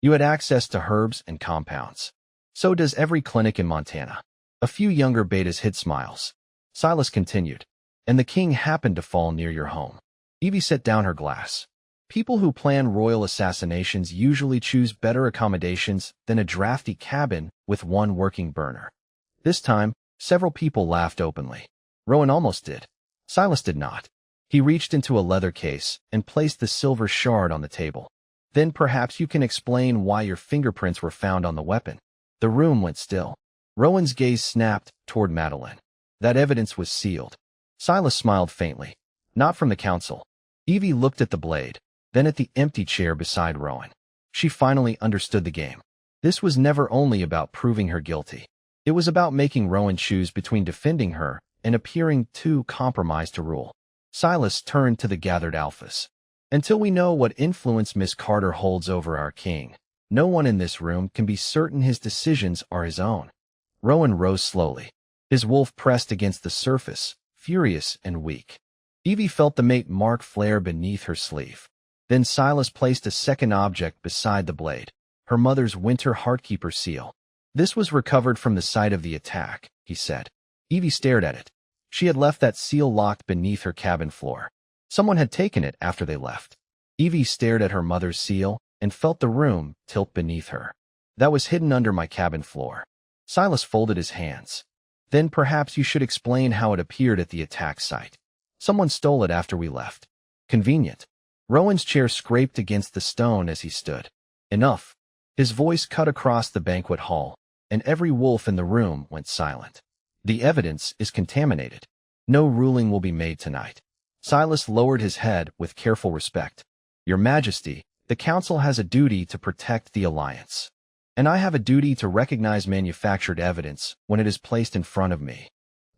You had access to herbs and compounds. So does every clinic in Montana." A few younger betas hid smiles. Silas continued. "And the king happened to fall near your home." Evie set down her glass. People who plan royal assassinations usually choose better accommodations than a drafty cabin with one working burner. This time, several people laughed openly. Rowan almost did. Silas did not. He reached into a leather case and placed the silver shard on the table. "Then perhaps you can explain why your fingerprints were found on the weapon." The room went still. Rowan's gaze snapped toward Madeline. "That evidence was sealed." Silas smiled faintly. "Not from the council." Evie looked at the blade, then at the empty chair beside Rowan. She finally understood the game. This was never only about proving her guilty. It was about making Rowan choose between defending her and appearing too compromised to rule. Silas turned to the gathered alphas. "Until we know what influence Miss Carter holds over our king, no one in this room can be certain his decisions are his own." Rowan rose slowly. His wolf pressed against the surface, furious and weak. Evie felt the mate mark flare beneath her sleeve. Then Silas placed a second object beside the blade, her mother's winter heartkeeper seal. "This was recovered from the site of the attack," he said. Evie stared at it. She had left that seal locked beneath her cabin floor. Someone had taken it after they left. Evie stared at her mother's seal and felt the room tilt beneath her. "That was hidden under my cabin floor." Silas folded his hands. "Then perhaps you should explain how it appeared at the attack site." Someone stole it after we left. Convenient. Rowan's chair scraped against the stone as he stood. Enough. His voice cut across the banquet hall, and every wolf in the room went silent. The evidence is contaminated. No ruling will be made tonight. Silas lowered his head with careful respect. Your Majesty, the council has a duty to protect the alliance. And I have a duty to recognize manufactured evidence when it is placed in front of me.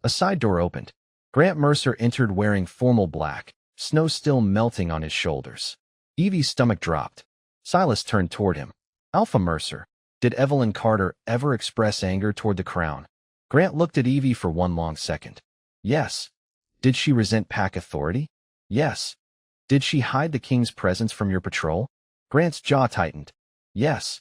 A side door opened. Grant Mercer entered wearing formal black, snow still melting on his shoulders. Evie's stomach dropped. Silas turned toward him. Alpha Mercer, did Evelyn Carter ever express anger toward the crown? Grant looked at Evie for one long second. Yes. Did she resent pack authority? Yes. Did she hide the king's presence from your patrol? Grant's jaw tightened. Yes.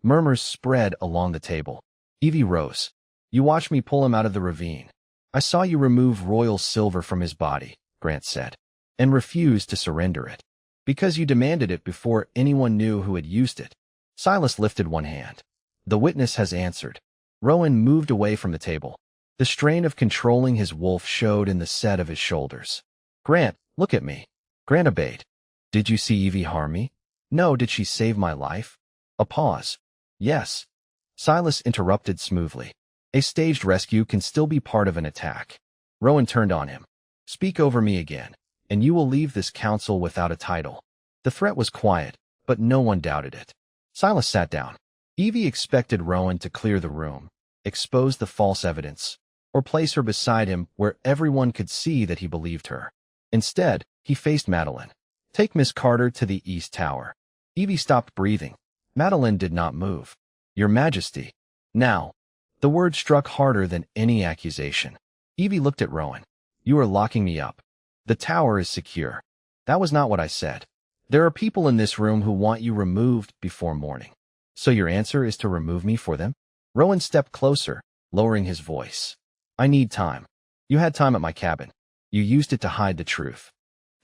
Murmurs spread along the table. Evie rose. You watched me pull him out of the ravine. I saw you remove royal silver from his body, Grant said, and refused to surrender it. Because you demanded it before anyone knew who had used it. Silas lifted one hand. The witness has answered. Rowan moved away from the table. The strain of controlling his wolf showed in the set of his shoulders. Grant, look at me. Grant obeyed. Did you see Evie harm me? No. Did she save my life? A pause. Yes. Silas interrupted smoothly. A staged rescue can still be part of an attack. Rowan turned on him. Speak over me again, and you will leave this council without a title. The threat was quiet, but no one doubted it. Silas sat down. Evie expected Rowan to clear the room, expose the false evidence, or place her beside him where everyone could see that he believed her. Instead, he faced Madeline. Take Miss Carter to the East Tower. Evie stopped breathing. Madeline did not move. Your Majesty. Now. The word struck harder than any accusation. Evie looked at Rowan. You are locking me up. The tower is secure. That was not what I said. There are people in this room who want you removed before morning. So your answer is to remove me for them? Rowan stepped closer, lowering his voice. I need time. You had time at my cabin. You used it to hide the truth.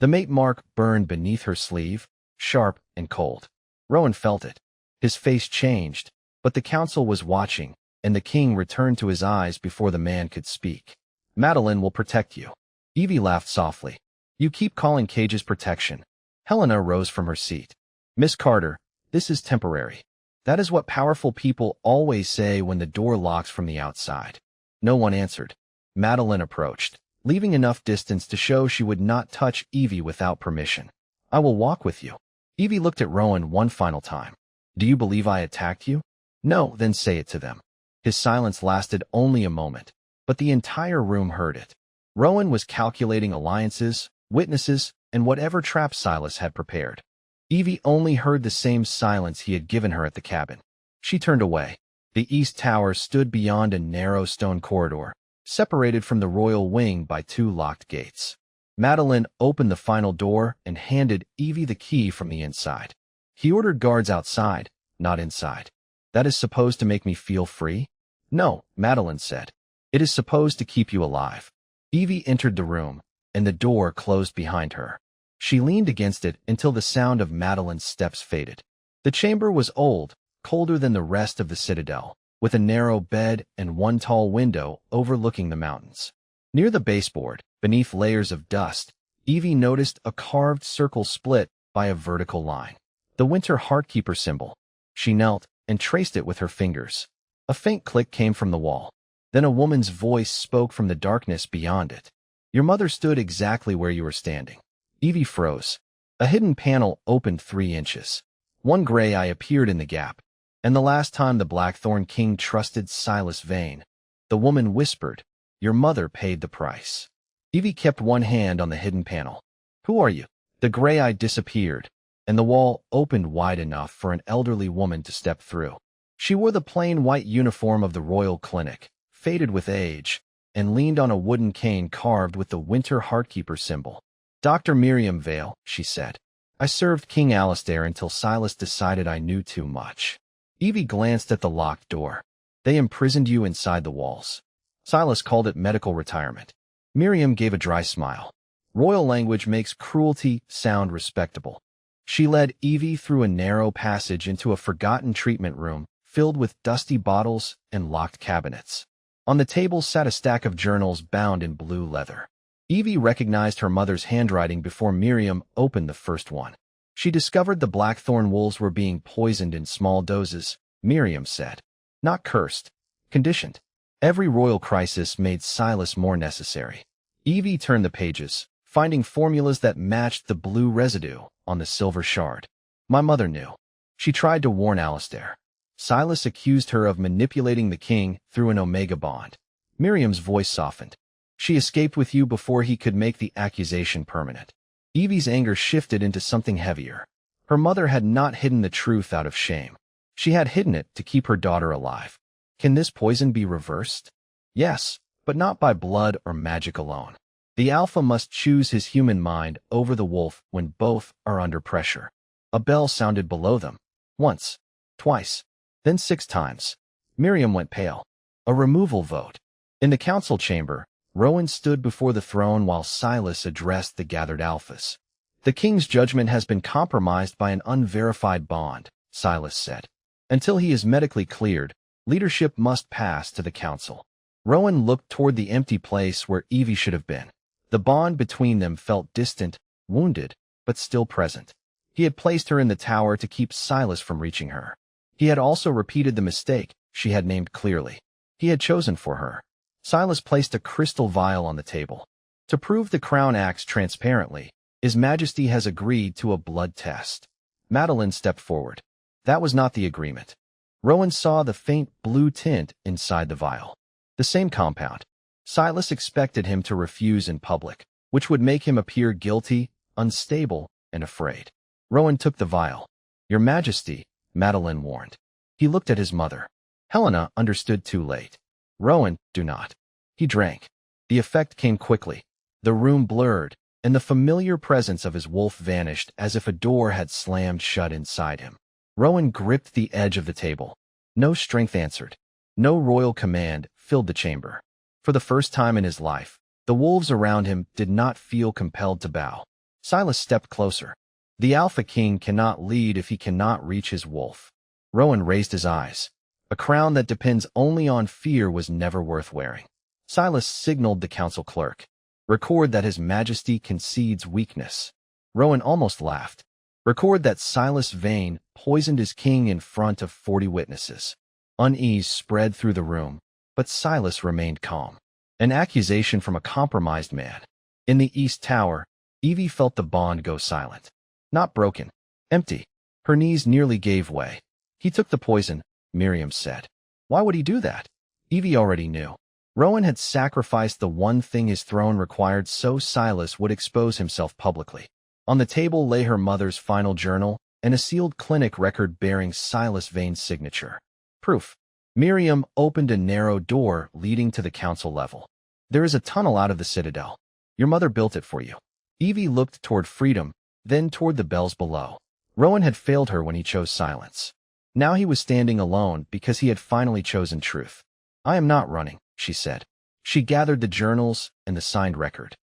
The mate mark burned beneath her sleeve, sharp and cold. Rowan felt it. His face changed, but the council was watching, and the king returned to his eyes before the man could speak. Madeline will protect you. Evie laughed softly. You keep calling cages protection. Helena rose from her seat. Miss Carter, this is temporary. That is what powerful people always say when the door locks from the outside. No one answered. Madeline approached, leaving enough distance to show she would not touch Evie without permission. I will walk with you. Evie looked at Rowan one final time. Do you believe I attacked you? No, then say it to them. His silence lasted only a moment, but the entire room heard it. Rowan was calculating alliances, witnesses, and whatever trap Silas had prepared. Evie only heard the same silence he had given her at the cabin. She turned away. The East Tower stood beyond a narrow stone corridor, separated from the royal wing by two locked gates. Madeline opened the final door and handed Evie the key from the inside. He ordered guards outside, not inside. That is supposed to make me feel free? No, Madeline said. It is supposed to keep you alive. Evie entered the room, and the door closed behind her. She leaned against it until the sound of Madeline's steps faded. The chamber was old, colder than the rest of the citadel, with a narrow bed and one tall window overlooking the mountains. Near the baseboard, beneath layers of dust, Evie noticed a carved circle split by a vertical line. The winter heartkeeper symbol. She knelt and traced it with her fingers. A faint click came from the wall. Then a woman's voice spoke from the darkness beyond it. Your mother stood exactly where you were standing. Evie froze. A hidden panel opened 3 inches. One gray eye appeared in the gap. And the last time the Blackthorn King trusted Silas Vane, the woman whispered, Your mother paid the price. Evie kept one hand on the hidden panel. Who are you? The gray eye disappeared, and the wall opened wide enough for an elderly woman to step through. She wore the plain white uniform of the Royal Clinic, faded with age, and leaned on a wooden cane carved with the winter heartkeeper symbol. Dr. Miriam Vale, she said. I served King Alistair until Silas decided I knew too much. Evie glanced at the locked door. They imprisoned you inside the walls. Silas called it medical retirement. Miriam gave a dry smile. Royal language makes cruelty sound respectable. She led Evie through a narrow passage into a forgotten treatment room filled with dusty bottles and locked cabinets. On the table sat a stack of journals bound in blue leather. Evie recognized her mother's handwriting before Miriam opened the first one. She discovered the blackthorn wolves were being poisoned in small doses, Miriam said. Not cursed. Conditioned. Every royal crisis made Silas more necessary. Evie turned the pages, finding formulas that matched the blue residue on the silver shard. My mother knew. She tried to warn Alistair. Silas accused her of manipulating the king through an Omega bond. Miriam's voice softened. She escaped with you before he could make the accusation permanent. Evie's anger shifted into something heavier. Her mother had not hidden the truth out of shame. She had hidden it to keep her daughter alive. Can this poison be reversed? Yes, but not by blood or magic alone. The alpha must choose his human mind over the wolf when both are under pressure. A bell sounded below them. Once, twice, then 6 times. Miriam went pale. A removal vote. In the council chamber, Rowan stood before the throne while Silas addressed the gathered alphas. The king's judgment has been compromised by an unverified bond, Silas said. Until he is medically cleared, leadership must pass to the council. Rowan looked toward the empty place where Evie should have been. The bond between them felt distant, wounded, but still present. He had placed her in the tower to keep Silas from reaching her. He had also repeated the mistake she had named clearly. He had chosen for her. Silas placed a crystal vial on the table. To prove the crown acts transparently, His Majesty has agreed to a blood test. Madeline stepped forward. That was not the agreement. Rowan saw the faint blue tint inside the vial. The same compound. Silas expected him to refuse in public, which would make him appear guilty, unstable, and afraid. Rowan took the vial. Your Majesty, Madeline warned. He looked at his mother. Helena understood too late. Rowan, do not. He drank. The effect came quickly. The room blurred, and the familiar presence of his wolf vanished as if a door had slammed shut inside him. Rowan gripped the edge of the table. No strength answered. No royal command filled the chamber. For the first time in his life, the wolves around him did not feel compelled to bow. Silas stepped closer. The Alpha King cannot lead if he cannot reach his wolf. Rowan raised his eyes. A crown that depends only on fear was never worth wearing. Silas signaled the council clerk. Record that His Majesty concedes weakness. Rowan almost laughed. Record that Silas Vane poisoned his king in front of 40 witnesses. Unease spread through the room, but Silas remained calm. An accusation from a compromised man. In the East Tower, Evie felt the bond go silent. Not broken. Empty. Her knees nearly gave way. He took the poison, Miriam said. Why would he do that? Evie already knew. Rowan had sacrificed the one thing his throne required so Silas would expose himself publicly. On the table lay her mother's final journal and a sealed clinic record bearing Silas Vane's signature. Proof. Miriam opened a narrow door leading to the council level. There is a tunnel out of the citadel. Your mother built it for you. Evie looked toward freedom, then toward the bells below. Rowan had failed her when he chose silence. Now he was standing alone because he had finally chosen truth. I am not running, she said. She gathered the journals and the signed record.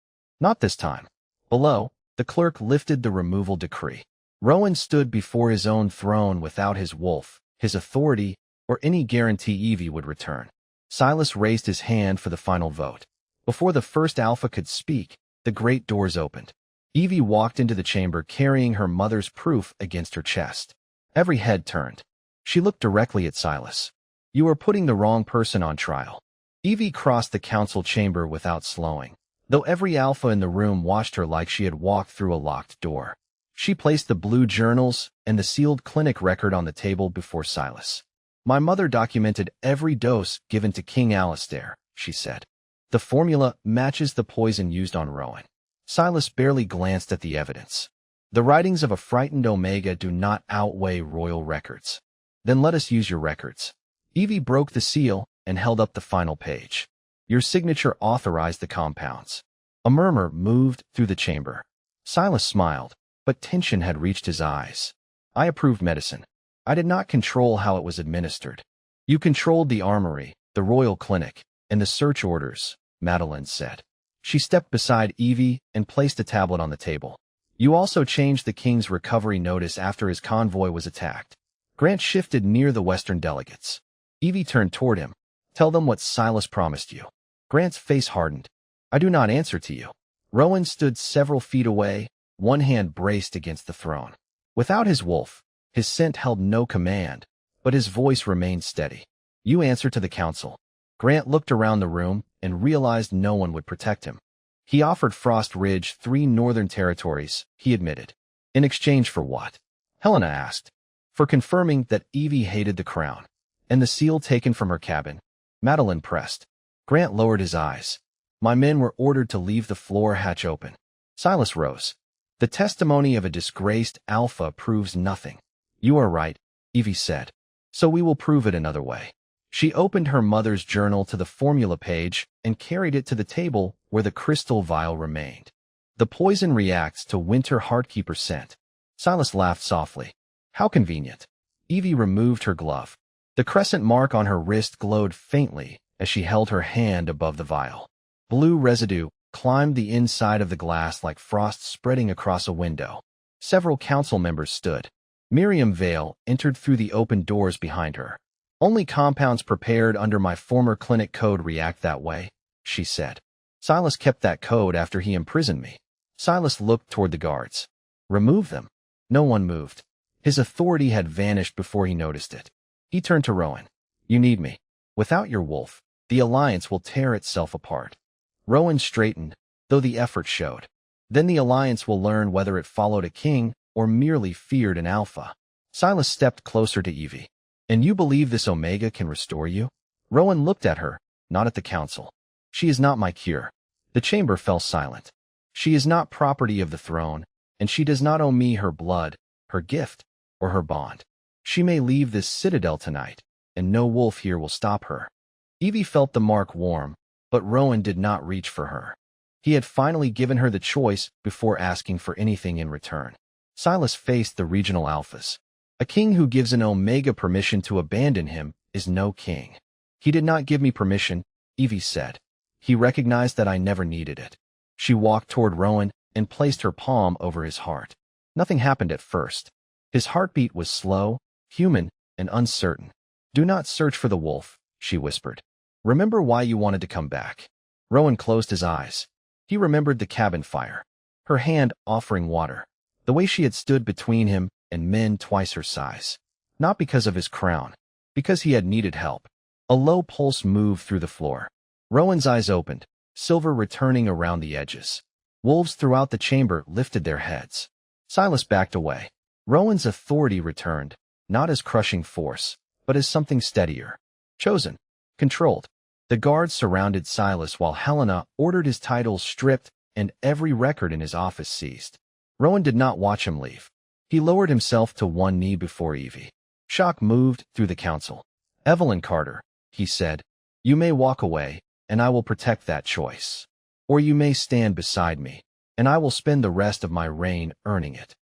Not this time. Below, the clerk lifted the removal decree. Rowan stood before his own throne without his wolf, his authority, or any guarantee Evie would return. Silas raised his hand for the final vote. Before the first alpha could speak, the great doors opened. Evie walked into the chamber carrying her mother's proof against her chest. Every head turned. She looked directly at Silas. You are putting the wrong person on trial. Evie crossed the council chamber without slowing, though every alpha in the room watched her like she had walked through a locked door. She placed the blue journals and the sealed clinic record on the table before Silas. My mother documented every dose given to King Alistair, she said. The formula matches the poison used on Rowan. Silas barely glanced at the evidence. The writings of a frightened Omega do not outweigh royal records. Then let us use your records. Evie broke the seal and held up the final page. Your signature authorized the compounds. A murmur moved through the chamber. Silas smiled, but tension had reached his eyes. I approved medicine. I did not control how it was administered. You controlled the armory, the royal clinic, and the search orders, Madeline said. She stepped beside Evie and placed a tablet on the table. You also changed the king's recovery notice after his convoy was attacked. Grant shifted near the western delegates. Evie turned toward him. Tell them what Silas promised you. Grant's face hardened. I do not answer to you. Rowan stood several feet away, one hand braced against the throne. Without his wolf, his scent held no command, but his voice remained steady. You answer to the council. Grant looked around the room and realized no one would protect him. He offered Frost Ridge 3 northern territories, he admitted. In exchange for what? Helena asked. For confirming that Evie hated the crown. And the seal taken from her cabin. Madeline pressed. Grant lowered his eyes. My men were ordered to leave the floor hatch open. Silas rose. The testimony of a disgraced alpha proves nothing. You are right, Evie said. So we will prove it another way. She opened her mother's journal to the formula page and carried it to the table where the crystal vial remained. The poison reacts to winter heartkeeper scent. Silas laughed softly. How convenient. Evie removed her glove. The crescent mark on her wrist glowed faintly as she held her hand above the vial. Blue residue climbed the inside of the glass like frost spreading across a window. Several council members stood. Miriam Vale entered through the open doors behind her. Only compounds prepared under my former clinic code react that way, she said. Silas kept that code after he imprisoned me. Silas looked toward the guards. Remove them. No one moved. His authority had vanished before he noticed it. He turned to Rowan. You need me. Without your wolf, the alliance will tear itself apart. Rowan straightened, though the effort showed. Then the alliance will learn whether it followed a king or merely feared an alpha. Silas stepped closer to Evie. And you believe this Omega can restore you? Rowan looked at her, not at the council. She is not my cure. The chamber fell silent. She is not property of the throne, and she does not owe me her blood, her gift, or her bond. She may leave this citadel tonight, and no wolf here will stop her. Evie felt the mark warm, but Rowan did not reach for her. He had finally given her the choice before asking for anything in return. Silas faced the regional alphas. A king who gives an Omega permission to abandon him is no king. He did not give me permission, Evie said. He recognized that I never needed it. She walked toward Rowan and placed her palm over his heart. Nothing happened at first. His heartbeat was slow, human, and uncertain. Do not search for the wolf, she whispered. Remember why you wanted to come back. Rowan closed his eyes. He remembered the cabin fire, her hand offering water, the way she had stood between him and men twice her size. Not because of his crown, because he had needed help. A low pulse moved through the floor. Rowan's eyes opened, silver returning around the edges. Wolves throughout the chamber lifted their heads. Silas backed away. Rowan's authority returned, not as crushing force, but as something steadier. Chosen. Controlled. The guards surrounded Silas while Helena ordered his titles stripped and every record in his office seized. Rowan did not watch him leave. He lowered himself to one knee before Evie. Shock moved through the council. Evelyn Carter, he said, you may walk away, and I will protect that choice. Or you may stand beside me, and I will spend the rest of my reign earning it.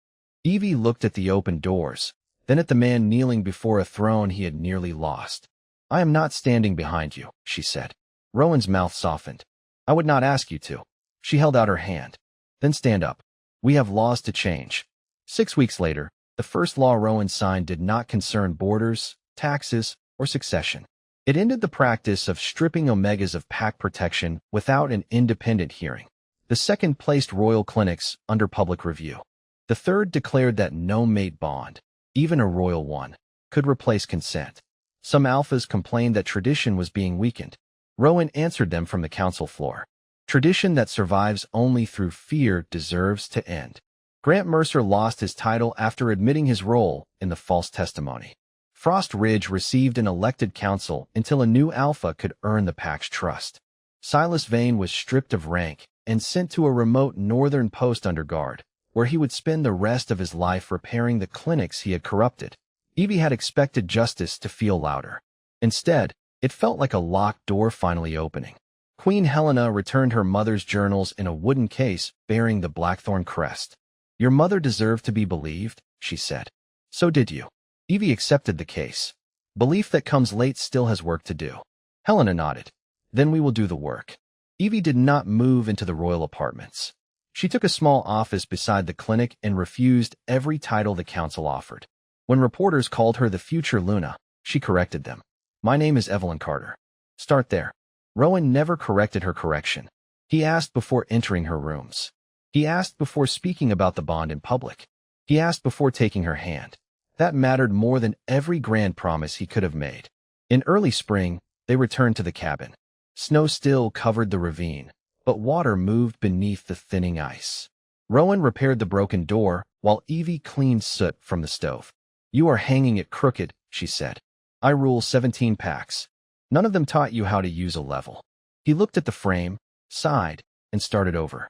Evie looked at the open doors, then at the man kneeling before a throne he had nearly lost. I am not standing behind you, she said. Rowan's mouth softened. I would not ask you to. She held out her hand. Then stand up. We have laws to change. 6 weeks later, the first law Rowan signed did not concern borders, taxes, or succession. It ended the practice of stripping Omegas of pack protection without an independent hearing. The second placed royal clinics under public review. The third declared that no mate bond, even a royal one, could replace consent. Some alphas complained that tradition was being weakened. Rowan answered them from the council floor. Tradition that survives only through fear deserves to end. Grant Mercer lost his title after admitting his role in the false testimony. Frost Ridge received an elected council until a new alpha could earn the pack's trust. Silas Vane was stripped of rank and sent to a remote northern post under guard, where he would spend the rest of his life repairing the clinics he had corrupted. Evie had expected justice to feel louder. Instead, it felt like a locked door finally opening. Queen Helena returned her mother's journals in a wooden case bearing the Blackthorn crest. Your mother deserved to be believed, she said. So did you. Evie accepted the case. Belief that comes late still has work to do. Helena nodded. Then we will do the work. Evie did not move into the royal apartments. She took a small office beside the clinic and refused every title the council offered. When reporters called her the future Luna, she corrected them. My name is Evelyn Carter. Start there. Rowan never corrected her correction. He asked before entering her rooms. He asked before speaking about the bond in public. He asked before taking her hand. That mattered more than every grand promise he could have made. In early spring, they returned to the cabin. Snow still covered the ravine, but water moved beneath the thinning ice. Rowan repaired the broken door while Evie cleaned soot from the stove. "You are hanging it crooked," she said. "I rule 17 packs. None of them taught you how to use a level." He looked at the frame, sighed, and started over.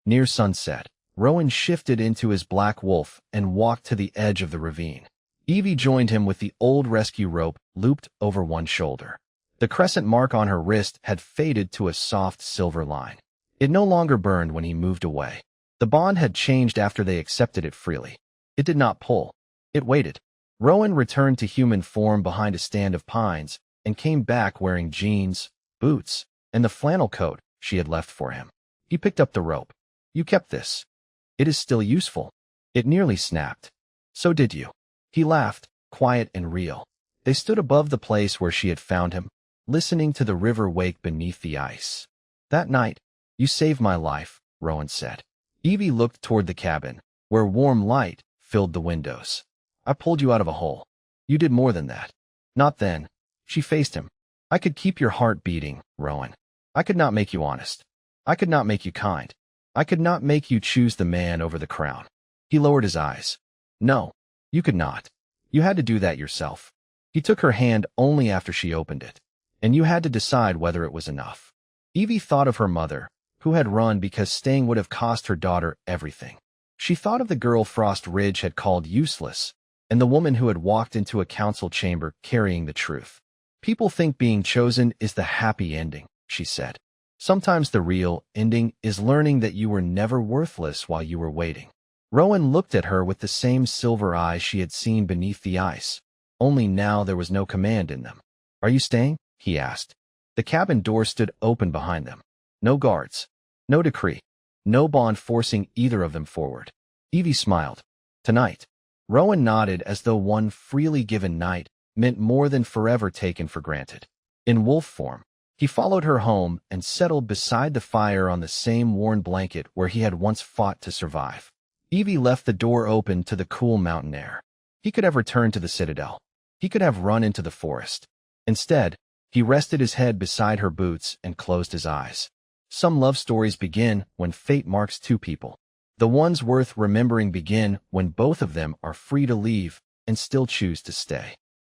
Near sunset, Rowan shifted into his black wolf and walked to the edge of the ravine. Evie joined him with the old rescue rope looped over one shoulder. The crescent mark on her wrist had faded to a soft silver line. It no longer burned when he moved away. The bond had changed after they accepted it freely. It did not pull. It waited. Rowan returned to human form behind a stand of pines and came back wearing jeans, boots, and the flannel coat she had left for him. He picked up the rope. "You kept this. It is still useful." It nearly snapped. "So did you." He laughed, quiet and real. They stood above the place where she had found him, listening to the river wake beneath the ice. "That night, you saved my life," Rowan said. Evie looked toward the cabin, where warm light filled the windows. "I pulled you out of a hole. You did more than that." "Not then." She faced him. "I could keep your heart beating, Rowan. I could not make you honest. I could not make you kind. I could not make you choose the man over the crown." He lowered his eyes. "No, you could not. You had to do that yourself." He took her hand only after she opened it, and you had to decide whether it was enough. Evie thought of her mother, who had run because staying would have cost her daughter everything. She thought of the girl Frost Ridge had called useless, and the woman who had walked into a council chamber carrying the truth. "People think being chosen is the happy ending," she said. "Sometimes the real ending is learning that you were never worthless while you were waiting." Rowan looked at her with the same silver eyes she had seen beneath the ice, only now there was no command in them. "Are you staying?" he asked. The cabin door stood open behind them. No guards. No decree. No bond forcing either of them forward. Evie smiled. "Tonight." Rowan nodded as though one freely given night meant more than forever taken for granted. In wolf form, he followed her home and settled beside the fire on the same worn blanket where he had once fought to survive. Evie left the door open to the cool mountain air. He could have returned to the citadel. He could have run into the forest. Instead, he rested his head beside her boots and closed his eyes. Some love stories begin when fate marks two people. The ones worth remembering begin when both of them are free to leave and still choose to stay.